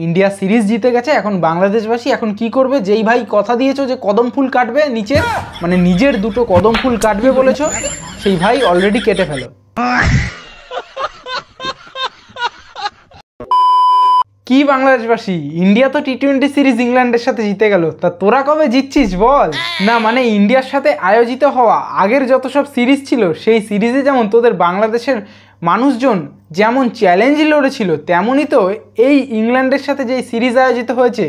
India series জিতে গেছে। এখন বাংলাদেশবাসী এখন কি করবে? যেই ভাই কথা দিয়েছো যে কদম ফুল কাটবে নিচের, মানে নিজের দুটো কদম ফুল কাটবে বলেছো, সেই ভাই অলরেডি কেটে ফেলো। কি বাংলাদেশবাসী, ইন্ডিয়া তো টি-20 সিরিজ ইংল্যান্ডের সাথে জিতে গেল, তা তোরা কবে জিতছিস বল? না মানে ইন্ডিয়ার সাথে আয়োজিত হওয়া আগের যত সব সিরিজ ছিল সেই সিরিজে যেমন তোদের বাংলাদেশের মানুষজন যেমন চ্যালেঞ্জ লড়েছিল, তেমনই তো এই ইংল্যান্ডের সাথে যেই সিরিজ আয়োজিত হয়েছে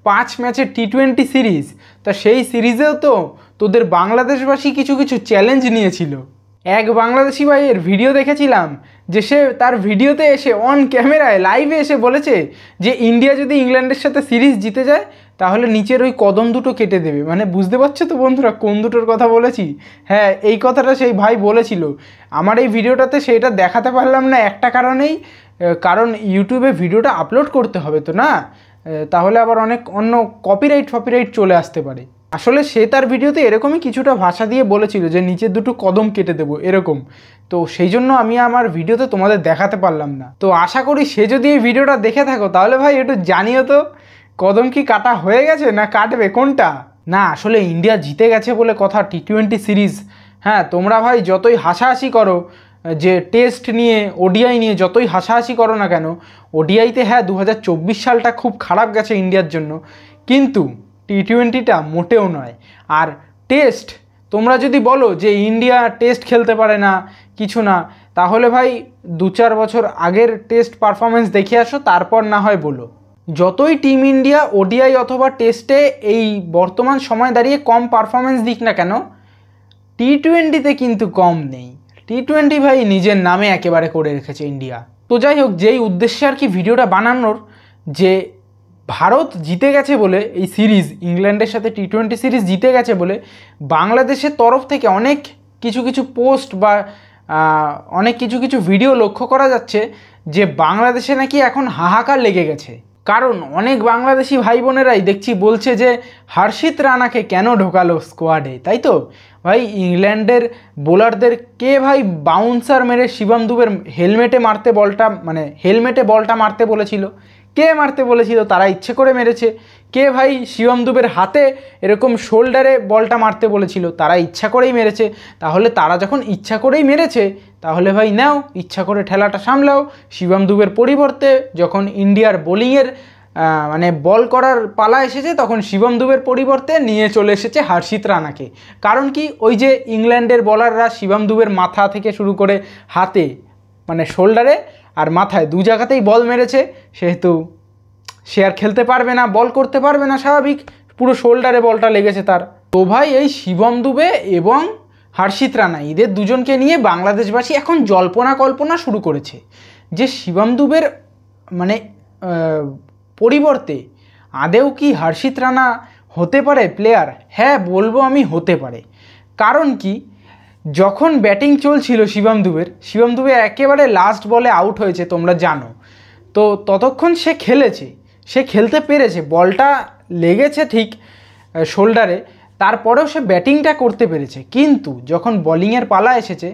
5 ম্যাচের টি-20 সিরিজ, তা সেই সিরিজেও তো তোদের বাংলাদেশবাসী কিছু কিছু চ্যালেঞ্জ নিয়েছিল। এক বাংলাদেশি ভাইয়ের ভিডিও দেখেছিলাম যে সে তার ভিডিওতে এসে অন ক্যামেরায় লাইভে এসে বলেছে যে ইন্ডিয়া যদি ইংল্যান্ডের সাথে সিরিজ জিতে যায় তাহলে নিচের ওই কদম দুটো কেটে দেবে। মানে বুঝতে পারছো তো বন্ধুরা কোন দুটোর কথা বলেছি? হ্যাঁ, এই কথাটা সেই ভাই বলেছিল। আমার এই ভিডিওটাতে সেটা দেখাতে পারলাম না একটা কারণেই, কারণ ইউটিউবে ভিডিওটা আপলোড করতে হবে তো না, তাহলে আবার অনেক অন্য কপিরাইট চলে আসতে পারে। আসলে সে তার ভিডিওতে এরকমই কিছুটা ভাষা দিয়ে বলেছিল যে নিচের দুটো কদম কেটে দেবো এরকম, তো সেই জন্য আমি আমার ভিডিওতে তোমাদের দেখাতে পারলাম না। তো আশা করি সে যদি এই ভিডিওটা দেখে থাকো তাহলে ভাই একটু জানিও তো কদম কি কাটা হয়ে গেছে না কাটবে কোনটা? না আসলে ইন্ডিয়া জিতে গেছে বলে কথা টি-20 সিরিজ। হ্যাঁ, তোমরা ভাই যতই হাসাহাসি করো যে টেস্ট নিয়ে ওডিআই নিয়ে যতই হাসাহাসি করো না কেন, ওডিআইতে হ্যাঁ 2024 সালটা খুব খারাপ গেছে ইন্ডিয়ার জন্য, কিন্তু টি-20টা মোটেও নয়। আর টেস্ট তোমরা যদি বলো যে ইন্ডিয়া টেস্ট খেলতে পারে না কিছু না, তাহলে ভাই 2-4 বছর আগের টেস্ট পারফরমেন্স দেখে আসো, তারপর না হয় বলো। যতই টিম ইন্ডিয়া ওডিআই অথবা টেস্টে এই বর্তমান সময় দাঁড়িয়ে কম পারফরমেন্স দিক না কেন, টি-20তে কিন্তু কম নেই। টি-20 ভাই নিজের নামে একেবারে করে রেখেছে ইন্ডিয়া। তো যাই হোক, যেই উদ্দেশ্যে আর কি ভিডিওটা বানানোর, যে ভারত জিতে গেছে বলে এই সিরিজ ইংল্যান্ডের সাথে টি-20 সিরিজ জিতে গেছে বলে বাংলাদেশের তরফ থেকে অনেক কিছু পোস্ট বা অনেক কিছু ভিডিও লক্ষ্য করা যাচ্ছে যে বাংলাদেশে নাকি এখন হাহাকার লেগে গেছে। কারণ অনেক বাংলাদেশি ভাই বোনেরাই দেখছি বলছে যে হর্ষিত রানাকে কেন ঢোকালো স্কোয়াডে, তাই তো ভাই ইংল্যান্ডের বোলারদের কে ভাই বাউন্সার মেরে শিবম দুবের হেলমেটে বলটা মারতে বলেছিল? কে মারতে বলেছিল? তারা ইচ্ছে করে মেরেছে। কে ভাই শিবম দুবের হাতে এরকম শোল্ডারে বলটা মারতে বলেছিল? তারা ইচ্ছা করেই মেরেছে। তাহলে তারা যখন ইচ্ছা করেই মেরেছে তাহলে ভাই নাও ইচ্ছা করে ঠেলাটা সামলাও। শিবম দুবের পরিবর্তে যখন ইন্ডিয়ার বোলিংয়ের বল করার পালা এসেছে তখন শিবম দুবের পরিবর্তে নিয়ে চলে এসেছে হর্ষিত রানাকে। কারণ কি, ওই যে ইংল্যান্ডের বলাররা শিবম দুবের মাথা থেকে শুরু করে হাতে শোল্ডারে আর মাথায় 2 জায়গাতেই বল মেরেছে, সেহেতু সে আর খেলতে পারবে না, বল করতে পারবে না, স্বাভাবিক, পুরো শোল্ডারে বলটা লেগেছে তার। তো ভাই এই শিবম দুবে এবং হর্ষিত রানা এদের দুজনকে নিয়ে বাংলাদেশবাসী এখন জল্পনা কল্পনা শুরু করেছে যে শিবম দুবের পরিবর্তে আদেও কি হর্ষিত রানা হতে পারে প্লেয়ার? হ্যাঁ বলবো আমি, হতে পারে। কারণ কি, যখন ব্যাটিং চলছিল শিবম দুবে একেবারে লাস্ট বলে আউট হয়েছে তোমরা জানো, তো ততক্ষণ সে খেলতে পেরেছে, বলটা লেগেছে ঠিক শোল্ডারে, তারপরেও সে ব্যাটিংটা করতে পেরেছে। কিন্তু যখন বোলিংয়ের পালা এসেছে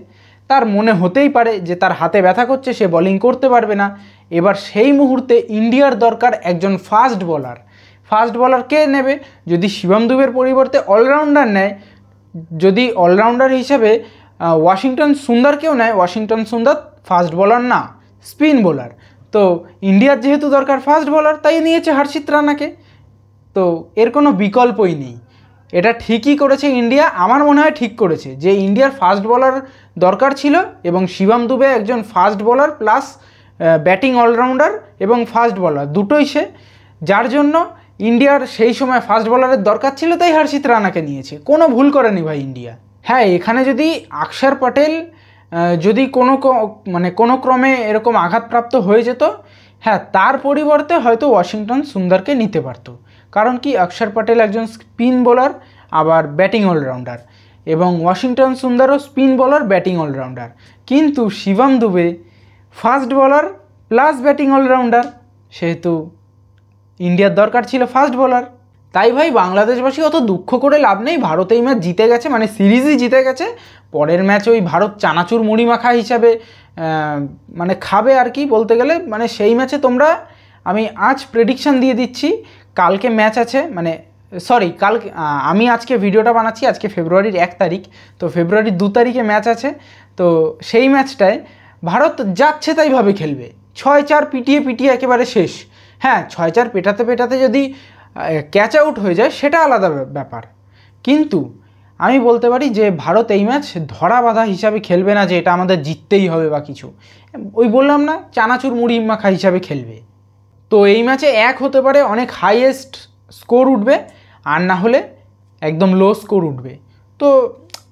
তার মনে হতেই পারে যে তার হাতে ব্যথা করছে, সে বোলিং করতে পারবে না। এবার সেই মুহূর্তে ইন্ডিয়ার দরকার একজন ফাস্ট বোলার কে নেবে? যদি শিবম দুবের পরিবর্তে অলরাউন্ডার নেয়, যদি অলরাউন্ডার হিসেবে ওয়াশিংটন সুন্দরকেও নেয়, ওয়াশিংটন সুন্দর ফাস্ট বোলার না, স্পিন বোলার। তো ইন্ডিয়ার যেহেতু দরকার ফাস্ট বোলার, তাই নিয়েছে হর্ষিত রানাকে। তো এর কোনো বিকল্পই নেই। এটা ঠিকই করেছে ইন্ডিয়া, আমার মনে হয় ঠিক করেছে যে ইন্ডিয়ার ফাস্ট বোলার দরকার ছিল এবং শিবম দুবে একজন fast bowler plus batting allrounder এবং ফাস্ট বোলার দুটোই সে, যার জন্য ইন্ডিয়ার সেই সময় ফাস্ট বোলারের দরকার ছিল, তাই হর্ষিত রানাকে নিয়েছে। কোনো ভুল করেনি ভাই ইন্ডিয়া। হ্যাঁ, এখানে যদি অক্ষর পটেল যদি কোনো ক্রমে এরকম আঘাতপ্রাপ্ত হয়ে যেত, হ্যাঁ তার পরিবর্তে হয়তো ওয়াশিংটন সুন্দরকে নিতে পারতো। কারণ কি, অক্ষর পটেল একজন স্পিন বোলার আবার ব্যাটিং অলরাউন্ডার, এবং ওয়াশিংটন সুন্দরও স্পিন বোলার ব্যাটিং অলরাউন্ডার। কিন্তু Shivam Dube fast bowler plus batting allrounder, সেহেতু ইন্ডিয়ার দরকার ছিল ফাস্ট বোলার। তাই ভাই বাংলাদেশবাসী অত দুঃখ করে লাভ নেই, ভারত এই ম্যাচ জিতে গেছে, সিরিজই জিতে গেছে। পরের ম্যাচে ওই ভারত চানাচুর মুড়ি মাখা হিসাবে খাবে আর কি বলতে গেলে, সেই ম্যাচে তোমরা আমি আজ প্রেডিকশান দিয়ে দিচ্ছি, কালকে ম্যাচ আছে, মানে সরি কালকে আমি আজকে ভিডিওটা বানাচ্ছি আজকে ফেব্রুয়ারির 1 তারিখ, তো ফেব্রুয়ারির 2 তারিখে ম্যাচ আছে। তো সেই ম্যাচটায় ভারত যাচ্ছে তাইভাবে খেলবে, 6-4 পিটিয়ে পিটিয়ে একেবারে শেষ। হ্যাঁ, 6-4 পেটাতে পেটাতে যদি ক্যাচ আউট হয়ে যায় সেটা আলাদা ব্যাপার, কিন্তু আমি বলতে পারি যে ভারত এই ম্যাচ ধরা বাঁধা হিসাবে খেলবে না যে এটা আমাদের জিততেই হবে বা কিছু। ওই বললাম না, চানাচুর মুড়ি মাখা হিসাবে খেলবে। তো এই ম্যাচে 1 হতে পারে, অনেক হাইয়েস্ট স্কোর উঠবে, আর না হলে একদম লো স্কোর উঠবে। তো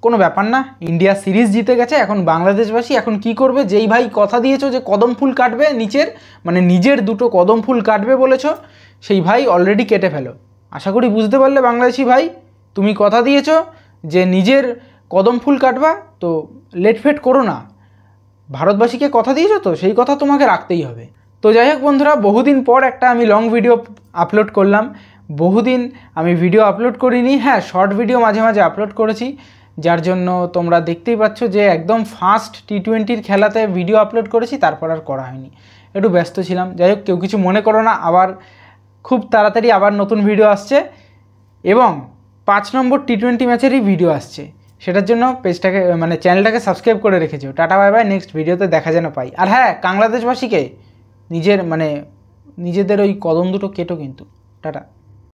কোনো ব্যাপার না, ইন্ডিয়া সিরিজ জিতে গেছে। এখন বাংলাদেশবাসী এখন কি করবে, যেই ভাই কথা দিয়েছো যে কদম ফুল কাটবে নিচের, মানে নিজের 2টো কদম ফুল কাটবে বলেছো, সেই ভাই অলরেডি কেটে ফেলো। আশা করি বুঝতে পারলে বাংলাদেশি ভাই, তুমি কথা দিয়েছো যে নিজের কদম ফুল কাটবা, তো লেটফেট করো না। ভারতবাসীকে কথা দিয়েছো তো সেই কথা তোমাকে রাখতেই হবে। তো যাই হোক বন্ধুরা, বহুদিন পর একটা আমি লং ভিডিও আপলোড করলাম। বহুদিন আমি ভিডিও আপলোড করিনি, হ্যাঁ শর্ট ভিডিও মাঝে মাঝে আপলোড করেছি, যার জন্য তোমরা দেখতেই পাচ্ছ যে একদম ফার্স্ট টি20-র খেলাতে ভিডিও আপলোড করেছি, তারপর আর করা হয়নি, একটু ব্যস্ত ছিলাম। যাই হোক, কেউ কিছু মনে করো না, আবার খুব তাড়াতাড়ি আবার নতুন ভিডিও আসছে, এবং 5 নম্বর টি20 ম্যাচেরই ভিডিও আসছে। সেটার জন্য পেজটাকে মানে চ্যানেলটাকে সাবস্ক্রাইব করে রেখেছো। টাটা বাই বাই, নেক্সট ভিডিওতে দেখা যেন পাই। আর হ্যাঁ, বাংলাদেশবাসীকে নিজেদের ওই কদম দুটো কেটো কিন্তু। টাটা।